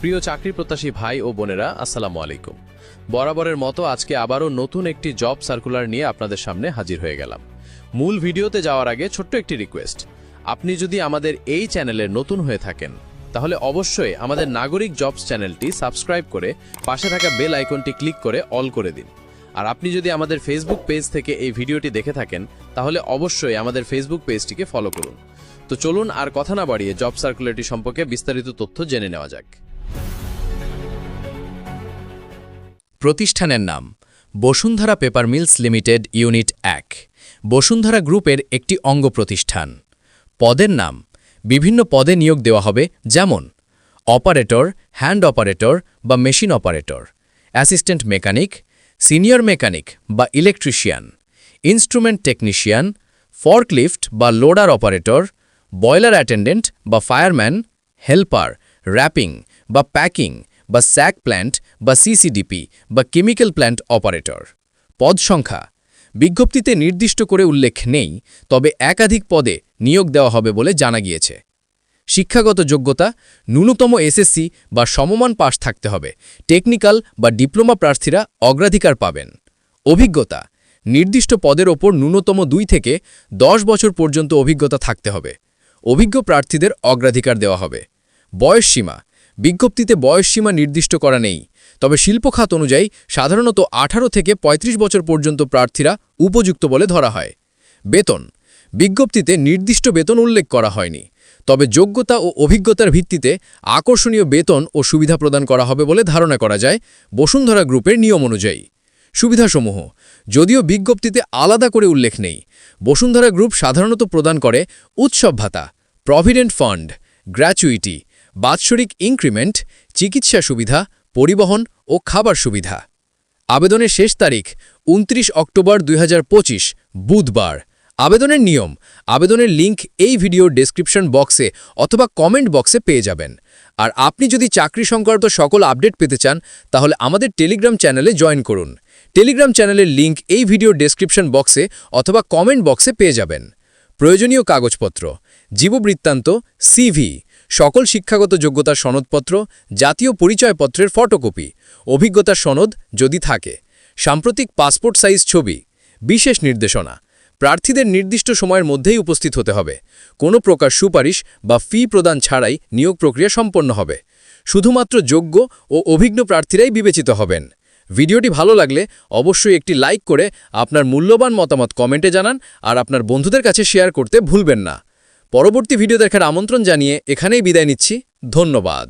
প্রিয় চাকরি প্রত্যাশী ভাই ও বোনেরা, আসসালামু আলাইকুম। বরাবরের মতো আজকে আবারও নতুন একটি জব সার্কুলার নিয়ে আপনাদের সামনে হাজির হয়ে গেলাম। মূল ভিডিওতে যাওয়ার আগে ছোট্ট একটি রিকোয়েস্ট, আপনি যদি আমাদের এই চ্যানেলে নতুন হয়ে থাকেন তাহলে অবশ্যই আমাদের নাগরিক জবস চ্যানেলটি সাবস্ক্রাইব করে পাশে থাকা বেল আইকনটি ক্লিক করে অল করে দিন। আর আপনি যদি আমাদের ফেসবুক পেজ থেকে এই ভিডিওটি দেখে থাকেন তাহলে অবশ্যই আমাদের ফেসবুক পেজটিকে ফলো করুন। তো চলুন আর কথা না বাড়িয়ে জব সার্কুলারটি সম্পর্কে বিস্তারিত তথ্য জেনে নেওয়া যাক। প্রতিষ্ঠানের নাম Bashundhara paper mills limited unit ১, Bashundhara গ্রুপের একটি অঙ্গ প্রতিষ্ঠান। পদের নাম বিভিন্ন পদে নিয়োগ দেওয়া হবে, যেমন অপারেটর, হ্যান্ড অপারেটর বা machine operator, assistant mechanic, senior mechanic বা ইলেকট্রিশিয়ান, ইনস্ট্রুমেন্ট টেকনিশিয়ান, ফর্কলিফট বা লোডার অপারেটর, বয়লার অ্যাটেন্ডেন্ট বা ফায়ারম্যান, হেল্পার, র্যাপিং বা প্যাকিং বা স্যাক প্ল্যান্ট বা সিসিডিপি বা কেমিক্যাল প্ল্যান্ট অপারেটর। পদ সংখ্যা বিজ্ঞপ্তিতে নির্দিষ্ট করে উল্লেখ নেই, তবে একাধিক পদে নিয়োগ দেওয়া হবে বলে জানা গিয়েছে। শিক্ষাগত যোগ্যতা ন্যূনতম এসএসসি বা সমমান পাস থাকতে হবে। টেকনিক্যাল বা ডিপ্লোমা প্রার্থীরা অগ্রাধিকার পাবেন। অভিজ্ঞতা নির্দিষ্ট পদের ওপর ন্যূনতম 2 থেকে 10 বছর পর্যন্ত অভিজ্ঞতা থাকতে হবে। অভিজ্ঞ প্রার্থীদের অগ্রাধিকার দেওয়া হবে। বয়সসীমা বিজ্ঞপ্তিতে বয়সসীমা নির্দিষ্ট করা নেই, তবে শিল্পখাত অনুযায়ী সাধারণত 18 থেকে 35 বছর পর্যন্ত প্রার্থীরা উপযুক্ত বলে ধরা হয়। বেতন বিজ্ঞপ্তিতে নির্দিষ্ট বেতন উল্লেখ করা হয়নি, তবে যোগ্যতা ও অভিজ্ঞতার ভিত্তিতে আকর্ষণীয় বেতন ও সুবিধা প্রদান করা হবে বলে ধারণা করা যায় বসুন্ধরা গ্রুপের নিয়ম অনুযায়ী। সুবিধাসমূহ যদিও বিজ্ঞপ্তিতে আলাদা করে উল্লেখ নেই, বসুন্ধরা গ্রুপ সাধারণত প্রদান করে উৎসব ভাতা, প্রভিডেন্ট ফান্ড, গ্র্যাচুইটি, বাৎসরিক ইনক্রিমেন্ট, চিকিৎসা সুবিধা, পরিবহন ও খাবার সুবিধা। আবেদনের শেষ তারিখ 29 অক্টোবর 2025 বুধবার। আবেদনের নিয়ম আবেদনের লিঙ্ক এই ভিডিওর ডেসক্রিপশন বক্সে অথবা কমেন্ট বক্সে পেয়ে যাবেন। আর আপনি যদি চাকরি সংক্রান্ত সকল আপডেট পেতে চান তাহলে আমাদের টেলিগ্রাম চ্যানেলে জয়েন করুন। টেলিগ্রাম চ্যানেলের লিঙ্ক এই ভিডিওর ডেসক্রিপশন বক্সে অথবা কমেন্ট বক্সে পেয়ে যাবেন। প্রয়োজনীয় কাগজপত্র জীববৃত্তান্ত, সিভি, সকল শিক্ষাগত যোগ্যতার সনদপত্র, জাতীয় পরিচয়পত্রের ফটোকপি, অভিজ্ঞতার সনদ যদি থাকে, সাম্প্রতিক পাসপোর্ট সাইজ ছবি। বিশেষ নির্দেশনা প্রার্থীদের নির্দিষ্ট সময়ের মধ্যেই উপস্থিত হতে হবে। কোনো প্রকার সুপারিশ বা ফি প্রদান ছাড়াই নিয়োগ প্রক্রিয়া সম্পন্ন হবে। শুধুমাত্র যোগ্য ও অভিজ্ঞ প্রার্থীরাই বিবেচিত হবেন। ভিডিওটি ভালো লাগলে অবশ্যই একটি লাইক করে আপনার মূল্যবান মতামত কমেন্টে জানান আর আপনার বন্ধুদের কাছে শেয়ার করতে ভুলবেন না। পরবর্তী ভিডিও দেখার আমন্ত্রণ জানিয়ে এখানেই বিদায় নিচ্ছি। ধন্যবাদ।